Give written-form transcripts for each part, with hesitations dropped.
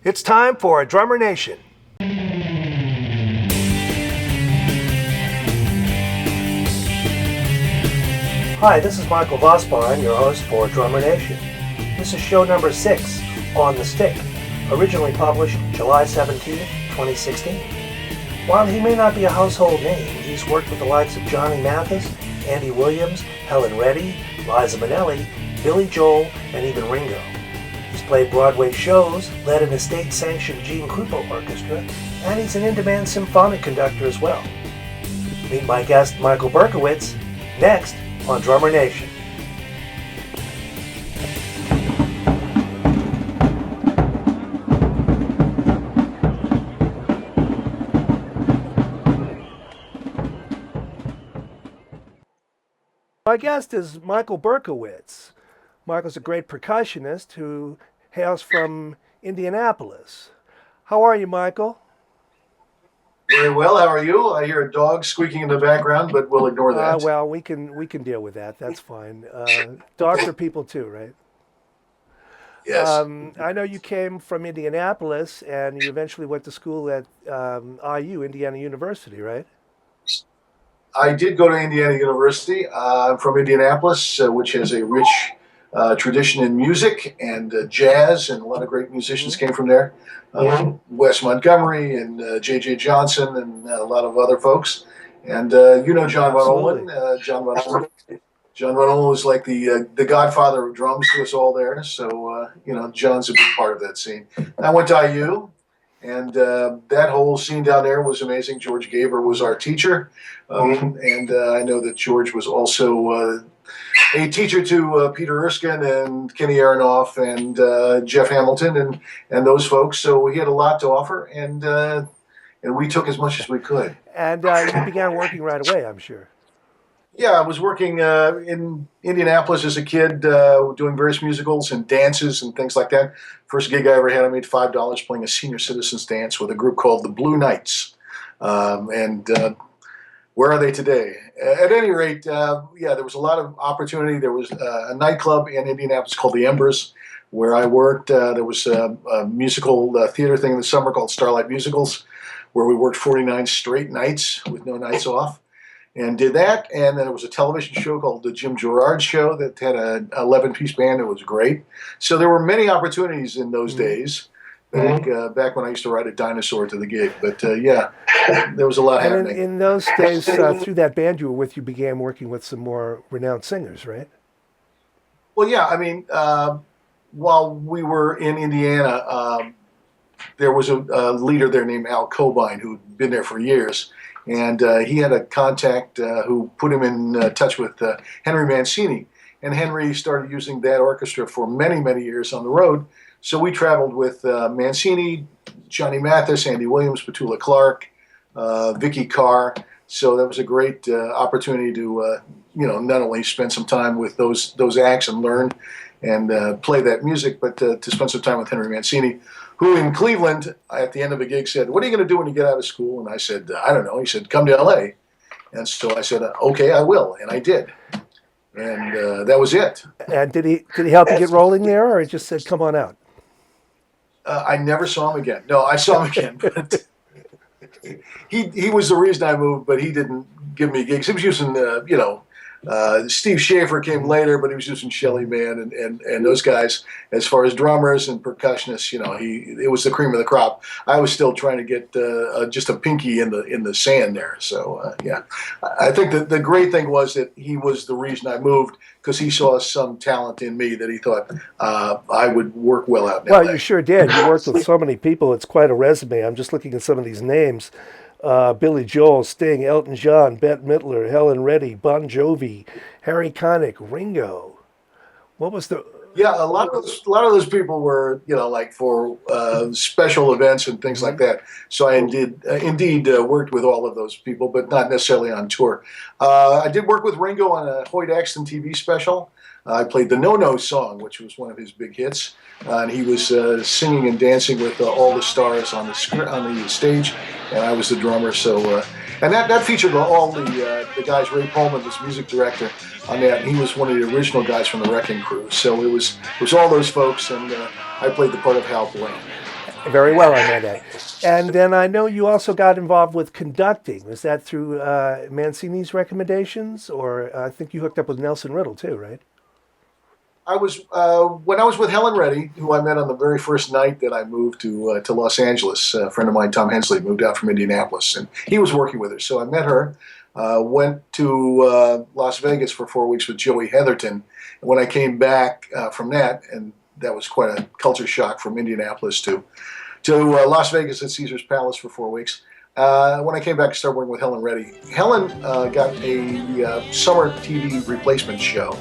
It's time for Drummer Nation. Hi, this is Michael Vosbine, your host for Drummer Nation. This is show number 6, On the Stick, originally published July 17, 2016. While he may not be a household name, he's worked with the likes of Johnny Mathis, Andy Williams, Helen Reddy, Liza Minnelli, Billy Joel, and even Ringo. He's played Broadway shows, led an estate-sanctioned Gene Krupa Orchestra, and he's an in-demand symphonic conductor as well. Meet my guest, Michael Berkowitz, next on Drummer Nation. My guest is Michael Berkowitz. Michael's a great percussionist who hails from Indianapolis. How are you, Michael? Very well. How are you? I hear a dog squeaking in the background, but we'll ignore that. Well, we can deal with that. That's fine. Dogs are people too, right? Yes. I know you came from Indianapolis, and you eventually went to school at IU, Indiana University, right? I did go to Indiana University. I'm from Indianapolis, which has a rich tradition in music and jazz, and a lot of great musicians came from there. Wes Montgomery and J.J. Johnson and a lot of other folks. And you know John Von Ohlen. John Von Ohlen was like the godfather of drums to us all there. So, John's a big part of that scene. I went to IU. And that whole scene down there was amazing. George Gaver was our teacher. And I know that George was also a teacher to Peter Erskine and Kenny Aronoff and Jeff Hamilton and those folks. So he had a lot to offer, and we took as much as we could. And you began working right away, I'm sure. Yeah, I was working in Indianapolis as a kid, doing various musicals and dances and things like that. First gig I ever had, I made $5 playing a senior citizens dance with a group called the Blue Knights. Where are they today? At any rate, there was a lot of opportunity. There was a nightclub in Indianapolis called the Embers, where I worked. There was a musical theater thing in the summer called Starlight Musicals, where we worked 49 straight nights with no nights off. And did that, and then there was a television show called The Jim Gerard Show that had an 11-piece band. It was great. So there were many opportunities in those days, back when I used to ride a dinosaur to the gig. But there was a lot happening. In those days, through that band you were with, you began working with some more renowned singers, right? Well, yeah. I mean, while we were in Indiana, there was a leader there named Al Cobine who'd been there for years. And he had a contact who put him in touch with Henry Mancini. And Henry started using that orchestra for many, many years on the road. So we traveled with Mancini, Johnny Mathis, Andy Williams, Petula Clark, Vicky Carr. So that was a great opportunity to, not only spend some time with those acts and learn and play that music, but to spend some time with Henry Mancini, who in Cleveland, at the end of a gig, said, "What are you going to do when you get out of school?" And I said, "I don't know." He said, "Come to L.A." And so I said, "Okay, I will." And I did. And that was it. And did he help you get rolling there, or he just said, "Come on out"? I never saw him again. No, I saw him again. But he was the reason I moved, but he didn't give me gigs. He was using, Steve Schaefer came later, but he was using Shelly Manne and those guys as far as drummers and percussionists. It was the cream of the crop. I was still trying to get just a pinky in the sand there. So I think that the great thing was that he was the reason I moved, because he saw some talent in me that he thought I would work well out in LA. Well, you sure did. You worked with so many people. It's quite a resume. I'm just looking at some of these names. Billy Joel, Sting, Elton John, Bette Midler, Helen Reddy, Bon Jovi, Harry Connick, Ringo. What was the... Yeah, a lot of those people were, like for special events and things like that. So I indeed worked with all of those people, but not necessarily on tour. I did work with Ringo on a Hoyt Axton TV special. I played the No-No song, which was one of his big hits. And he was singing and dancing with all the stars on the stage, and I was the drummer. So, and that featured all the guys. Ray Pullman was music director on that, and he was one of the original guys from the Wrecking Crew. So it was all those folks, and I played the part of Hal Blaine. Very well, I might add. And then I know you also got involved with conducting. Was that through Mancini's recommendations, or I think you hooked up with Nelson Riddle too, right? I was when I was with Helen Reddy, who I met on the very first night that I moved to Los Angeles. A friend of mine, Tom Hensley, moved out from Indianapolis, and he was working with her. So I met her. Went to Las Vegas for 4 weeks with Joey Heatherton. And when I came back from that, and that was quite a culture shock from Indianapolis to Las Vegas at Caesar's Palace for 4 weeks. When I came back, I started working with Helen Reddy. Helen got a summer TV replacement show,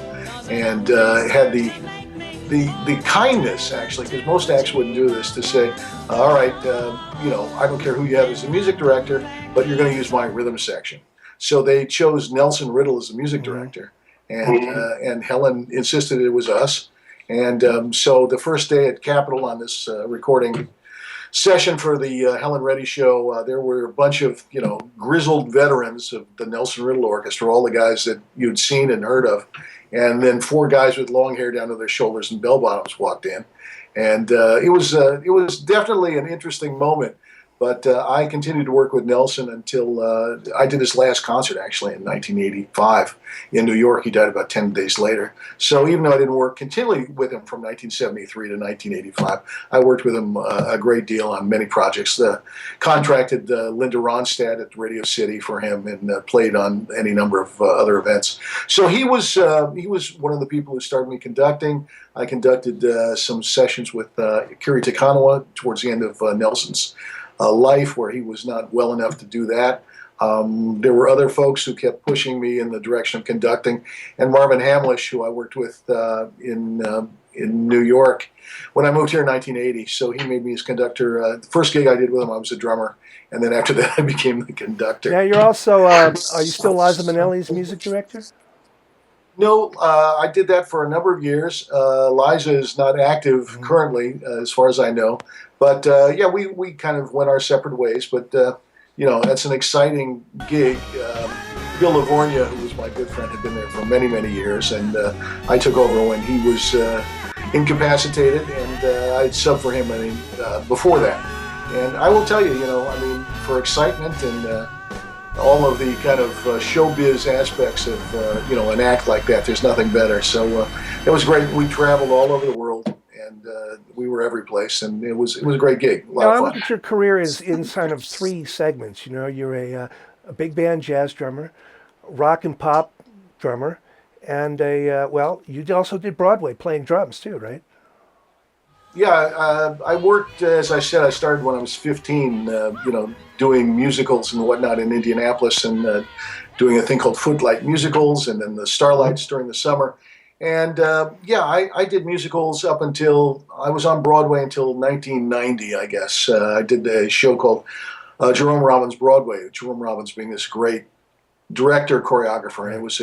and had the kindness, actually, because most acts wouldn't do this, to say, all right, I don't care who you have as a music director, but you're going to use my rhythm section. So they chose Nelson Riddle as the music director, and Helen insisted it was us. And so the first day at Capitol on this recording session for the Helen Reddy show, there were a bunch of grizzled veterans of the Nelson Riddle Orchestra, all the guys that you'd seen and heard of, and then 4 guys with long hair down to their shoulders and bell bottoms walked in, and it was definitely an interesting moment. But I continued to work with Nelson until I did his last concert, actually, in 1985 in New York. He died about 10 days later. So even though I didn't work continually with him from 1973 to 1985, I worked with him a great deal on many projects. Contracted Linda Ronstadt at Radio City for him, and played on any number of other events. So he was one of the people who started me conducting. I conducted some sessions with Kiri Takanawa towards the end of Nelson's life, where he was not well enough to do that. There were other folks who kept pushing me in the direction of conducting, and Marvin Hamlish, who I worked with in New York when I moved here in 1980. So he made me his conductor. The first gig I did with him, I was a drummer, and then after that, I became the conductor. Now you're also, are you still Liza Minnelli's music director? No, I did that for a number of years. Liza is not active currently, as far as I know. But yeah, we kind of went our separate ways. But that's an exciting gig. Bill Livornia, who was my good friend, had been there for many, many years, and I took over when he was incapacitated, and I'd sub for him before that. And I will tell you, for excitement and all of the kind of showbiz aspects of an act like that, there's nothing better. So it was great. We traveled all over the world, and we were every place, and it was a great gig. A lot Now of I fun. look at your career as in kind of 3 segments. You're a big band jazz drummer, rock and pop drummer, and you also did Broadway playing drums too, right? Yeah, I worked, as I said, I started when I was 15, doing musicals and whatnot in Indianapolis, and doing a thing called Footlight Musicals, and then the Starlights during the summer. And I did musicals up until I was on Broadway until 1990, I guess. I did a show called Jerome Robbins Broadway, Jerome Robbins being this great director, choreographer, and it was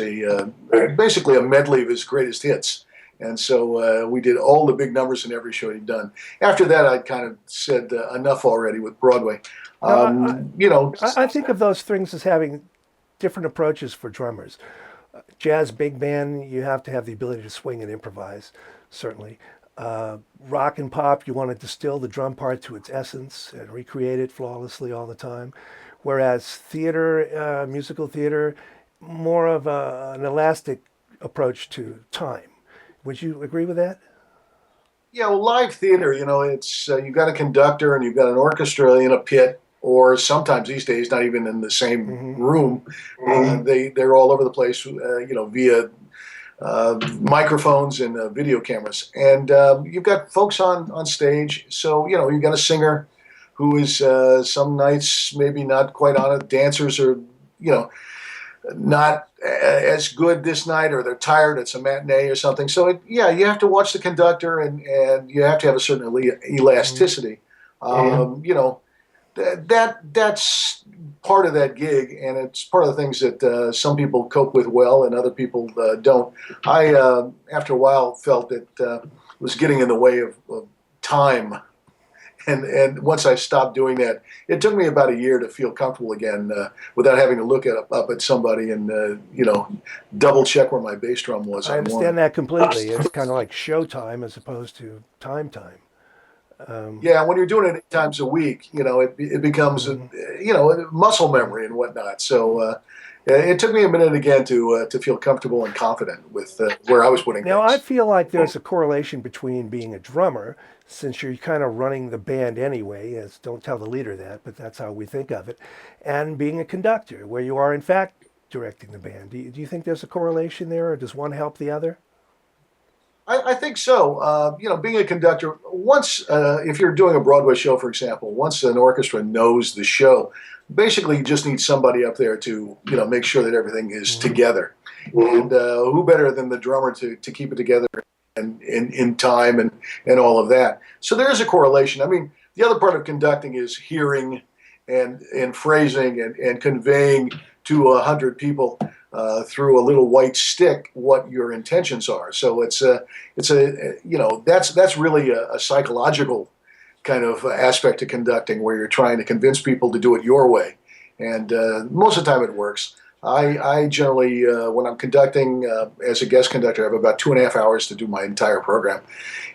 basically a medley of his greatest hits. And so we did all the big numbers in every show he'd done. After that, I'd kind of said enough already with Broadway. I think of those things as having different approaches for drummers. Jazz, big band, you have to have the ability to swing and improvise, certainly. Rock and pop, you want to distill the drum part to its essence and recreate it flawlessly all the time. Whereas theater, musical theater, more of an elastic approach to time. Would you agree with that? Yeah, well, live theater, it's you've got a conductor and you've got an orchestra in a pit, or sometimes these days not even in the same room. They're all over the place, via microphones and video cameras. And you've got folks on stage, so you've got a singer who is some nights maybe not quite on it. Dancers are not as good this night, or they're tired, it's a matinee or something. So you have to watch the conductor, and you have to have a certain elasticity. That's part of that gig, and it's part of the things that some people cope with well and other people don't. I after a while felt that was getting in the way of time. And once I stopped doing that, it took me about a year to feel comfortable again without having to look up at somebody and double check where my bass drum was. I understand that completely. It's kind of like show time as opposed to time. Yeah, when you're doing it 8 times a week, it becomes, Mhm. muscle memory and whatnot. So it took me a minute again to feel comfortable and confident with where I was putting Now, I things. feel like there's a correlation between being a drummer, since you're kind of running the band anyway, as don't tell the leader that, but that's how we think of it, and being a conductor, where you are in fact directing the band. Do you think there's a correlation there, or does one help the other? I think so. Being a conductor, once, if you're doing a Broadway show, for example, once an orchestra knows the show, basically you just need somebody up there to, make sure that everything is Hmm. together. And who better than the drummer to keep it together and in time and all of that. So there is a correlation. I mean, the other part of conducting is hearing and phrasing and conveying to 100 people through a little white stick what your intentions are. So that's really a psychological kind of aspect to conducting where you're trying to convince people to do it your way, and most of the time it works. I generally, when I'm conducting as a guest conductor, I have about 2.5 hours to do my entire program,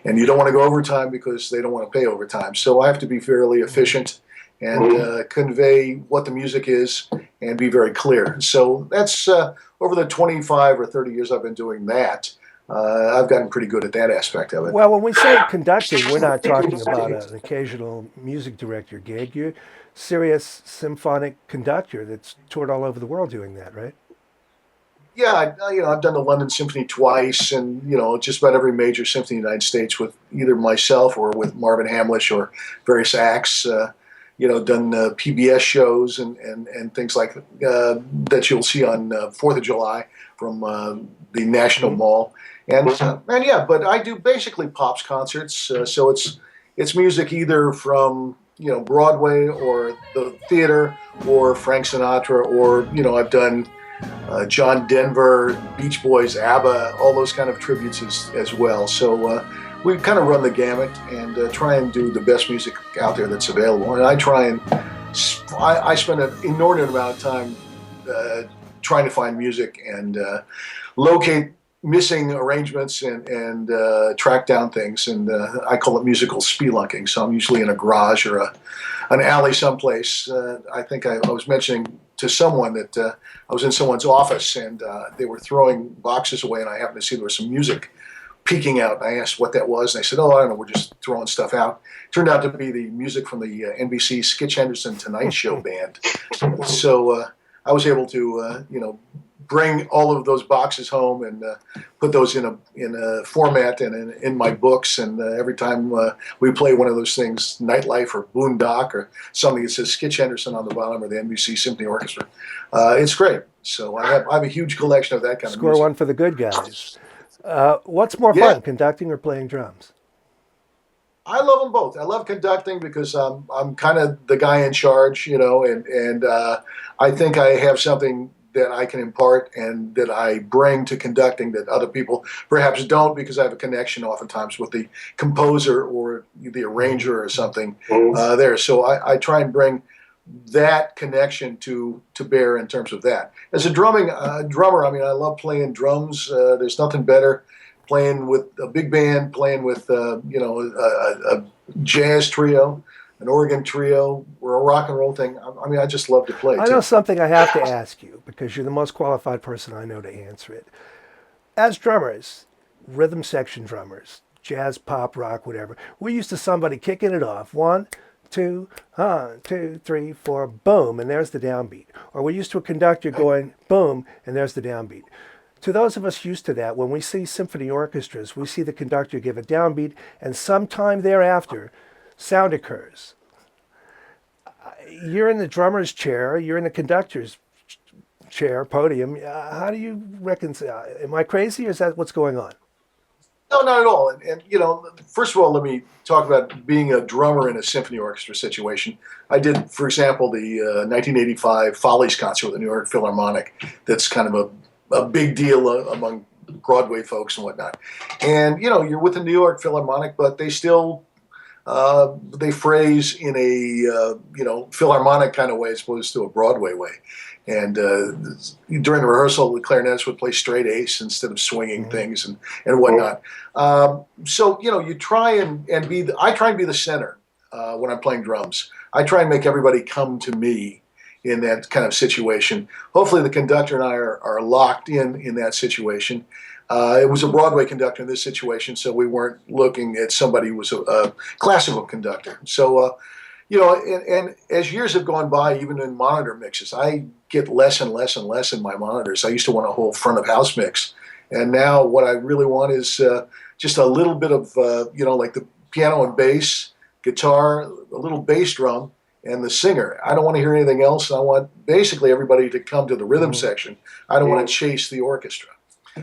and you don't want to go overtime because they don't want to pay overtime. So I have to be fairly efficient and convey what the music is and be very clear. So that's over the 25 or 30 years I've been doing that. I've gotten pretty good at that aspect of it. Well, when we say conducting, we're not talking about an occasional music director gig. You're serious symphonic conductor that's toured all over the world doing that, right? Yeah, I've done the London Symphony twice, and just about every major symphony in the United States with either myself or with Marvin Hamlish or various acts. Done PBS shows and things like that you'll see on 4th of July from the National Hmm. Mall, and yeah, but I do basically pops concerts, so it's music either from Broadway or the theater or Frank Sinatra, or I've done John Denver, Beach Boys, ABBA, all those kind of tributes as well. So we kind of run the gamut and try and do the best music out there that's available. And I spend an inordinate amount of time trying to find music and locate missing arrangements and track down things. And I call it musical spelunking. So I'm usually in a garage or an alley someplace. I think I was mentioning to someone that I was in someone's office and they were throwing boxes away, and I happened to see there was some music peeking out. I asked what that was, and they said, "Oh, I don't know. We're just throwing stuff out." Turned out to be the music from the NBC Skitch Henderson Tonight Show band. So I was able to, bring all of those boxes home and put those in a format and in my books. And every time we play one of those things, Nightlife or Boondock or something that says Skitch Henderson on the bottom or the NBC Symphony Orchestra, it's great. So I have a huge collection of that kind of Score music. one for the good guys. What's more Yeah, fun, conducting or playing drums? I love them both. I love conducting because I'm kind of the guy in charge, and I think I have something that I can impart and that I bring to conducting that other people perhaps don't, because I have a connection oftentimes with the composer or the Hmm. arranger or something there. So I try and bring that connection to bear in terms of that. As a drummer, I mean, I love playing drums. There's nothing better playing with a big band, playing with a jazz trio, an organ trio, or a rock and roll thing. I mean, I just love to play I know too. something I have to ask you because you're the most qualified person I know to answer it. As drummers, rhythm section drummers, jazz, pop, rock, whatever, we're used to somebody kicking it off. 1, 2, 3, 4, boom, and there's the downbeat. Or we're used to a conductor going boom, and there's the downbeat. To those of us used to that, when we see symphony orchestras, we see the conductor give a downbeat, and sometime thereafter, sound occurs. You're in the drummer's chair, you're in the conductor's chair, podium. How do you reconcile? Am I crazy, or is that what's going on? No, not at all. And first of all, let me talk about being a drummer in a symphony orchestra situation. I did, for example, the 1985 Follies concert with the New York Philharmonic. That's kind of a big deal among Broadway folks and whatnot. And you're with the New York Philharmonic, but they still they phrase in a philharmonic kind of way as opposed to a Broadway way. And during the rehearsal, the clarinetist would play straight ace instead of swinging things and whatnot. So you try and be. I try and be the center when I'm playing drums. I try and make everybody come to me in that kind of situation. Hopefully, the conductor and I are locked in that situation. It was a Broadway conductor in this situation, so we weren't looking at somebody who was a classical conductor. So, and as years have gone by, even in monitor mixes, I get less and less and less in my monitors. I used to want a whole front of house mix, and now what I really want is just a little bit of, like the piano and bass, guitar, a little bass drum, and the singer. I don't want to hear anything else. I want basically everybody to come to the rhythm section. I don't want to chase the orchestra.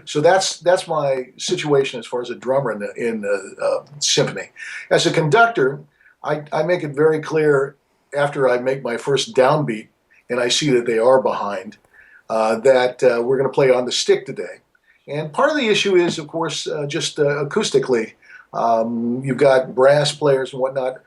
So that's my situation as far as a drummer in symphony. As a conductor, I make it very clear after I make my first downbeat and I see that they are behind that we're going to play on the stick today. And part of the issue is, of course, just acoustically. You've got brass players and whatnot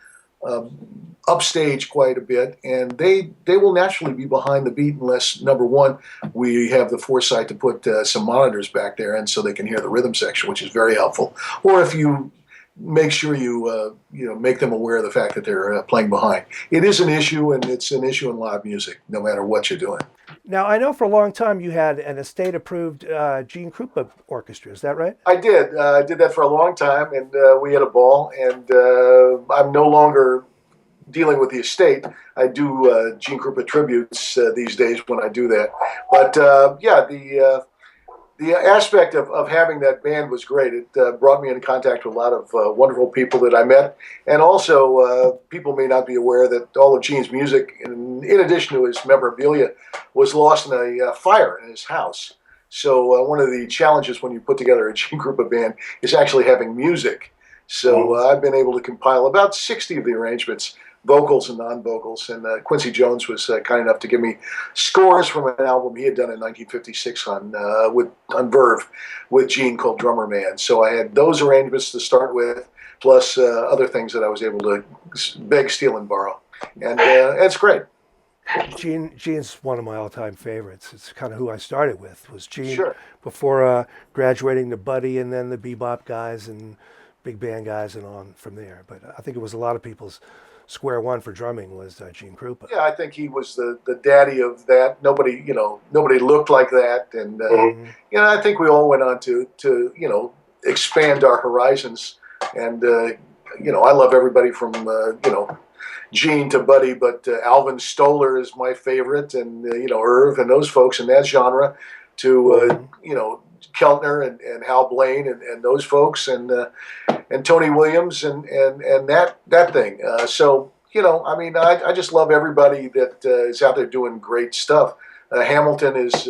upstage quite a bit, and they will naturally be behind the beat unless, number one, we have the foresight to put some monitors back there and so they can hear the rhythm section, which is very helpful. Or if you make sure you make them aware of the fact that they're playing behind. It is an issue, and it's an issue in live music, no matter what you're doing. Now, I know for a long time you had an estate-approved Gene Krupa Orchestra. Is that right? I did. I did that for a long time, and we had a ball, and I'm no longer dealing with the estate. I do Gene Krupa tributes these days when I do that. But the aspect of having that band was great. It brought me into contact with a lot of wonderful people that I met. And also, people may not be aware that all of Gene's music, in addition to his memorabilia, was lost in a fire in his house. So one of the challenges when you put together a Gene Krupa band is actually having music. So I've been able to compile about 60 of the arrangements, vocals and non-vocals, and Quincy Jones was kind enough to give me scores from an album he had done in 1956 on Verve with Gene called Drummer Man. So I had those arrangements to start with, plus other things that I was able to beg, steal, and borrow. And it's great. Gene's one of my all-time favorites. It's kind of who I started with, was Gene, Sure. before graduating to Buddy and then the bebop guys and big band guys and on from there. But I think it was a lot of people's square one for drumming was Gene Krupa. Yeah, I think he was the daddy of that. Nobody looked like that, and I think we all went on to expand our horizons. And I love everybody from Gene to Buddy, but Alvin Stoller is my favorite, and Irv and those folks in that genre, to Keltner and Hal Blaine and those folks, and Tony Williams and that thing. I just love everybody that is out there doing great stuff. Hamilton is,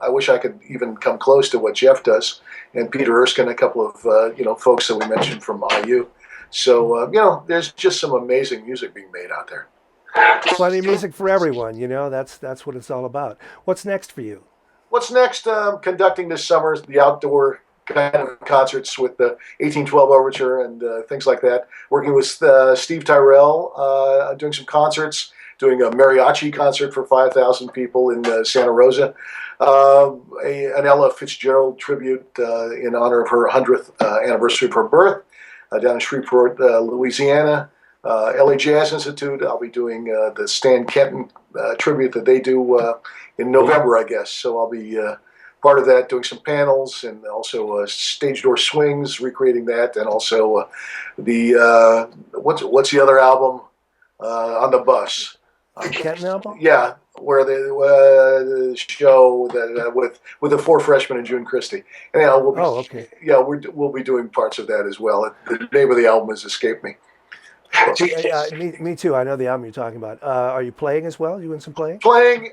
I wish I could even come close to what Jeff does, and Peter Erskine, a couple of folks that we mentioned from IU. So there's just some amazing music being made out there. Plenty of music for everyone. That's what it's all about. What's next for you? What's next? Conducting this summer the outdoor kind of concerts with the 1812 Overture and things like that. Working with Steve Tyrell, doing some concerts, doing a mariachi concert for 5,000 people in Santa Rosa. An Ella Fitzgerald tribute in honor of her 100th anniversary of her birth down in Shreveport, Louisiana. LA Jazz Institute, I'll be doing the Stan Kenton tribute that they do in November, I guess. So I'll be part of that, doing some panels and also stage door swings, recreating that, and also the what's the other album on the bus? The Kenton album? Yeah, where the show that with the Four Freshmen and June Christie. And okay. Yeah, we'll be doing parts of that as well. The name of the album has escaped me. Me too. I know the album you're talking about. Are you playing as well? You doing some playing? Playing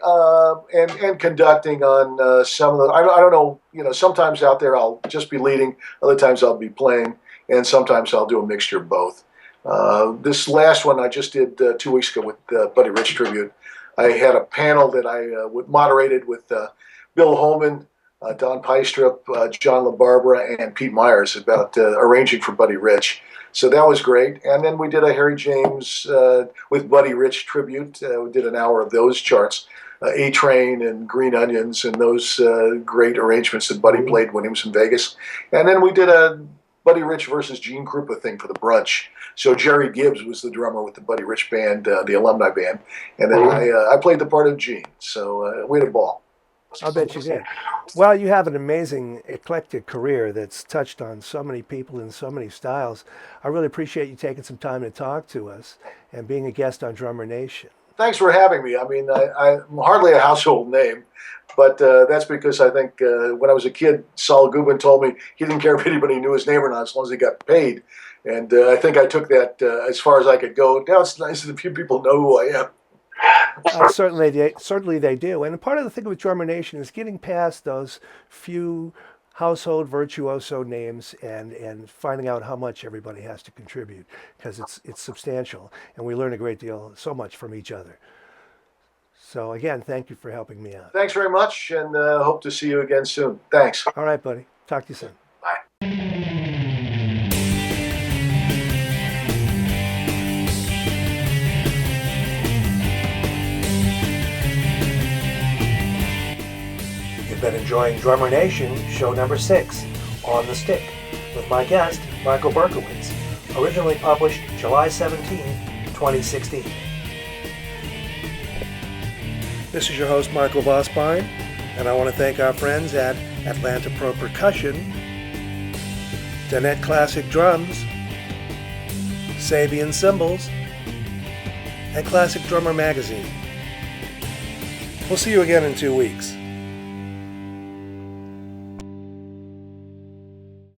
and conducting on some of the. I don't know. Sometimes out there I'll just be leading. Other times I'll be playing, and sometimes I'll do a mixture of both. This last one I just did 2 weeks ago with Buddy Rich tribute. I had a panel that I moderated with Bill Holman, Don Peistrup, John LaBarbera, and Pete Myers about arranging for Buddy Rich. So that was great. And then we did a Harry James with Buddy Rich tribute. We did an hour of those charts. A-Train and Green Onions and those great arrangements that Buddy played when he was in Vegas. And then we did a Buddy Rich versus Gene Krupa thing for the brunch. So Jerry Gibbs was the drummer with the Buddy Rich band, the alumni band. And then I played the part of Gene. So we had a ball. I'll bet you did. Well, you have an amazing eclectic career that's touched on so many people in so many styles. I really appreciate you taking some time to talk to us and being a guest on Drummer Nation. Thanks for having me. I mean, I'm hardly a household name, but that's because I think when I was a kid, Saul Goodwin told me he didn't care if anybody knew his name or not as long as he got paid. And I think I took that as far as I could go. Now it's nice that a few people know who I am. Certainly they do. And part of the thing with Drummer Nation is getting past those few household virtuoso names and finding out how much everybody has to contribute, because it's substantial, and we learn a great deal, so much from each other. So again, thank you for helping me out. Thanks very much, and hope to see you again soon. Thanks. All right, buddy. Talk to you soon. Bye. You've been enjoying Drummer Nation, show number 6, On the Stick, with my guest, Michael Berkowitz, originally published July 17, 2016. This is your host, Michael Vosbein, and I want to thank our friends at Atlanta Pro Percussion, Danette Classic Drums, Sabian Cymbals, and Classic Drummer Magazine. We'll see you again in 2 weeks.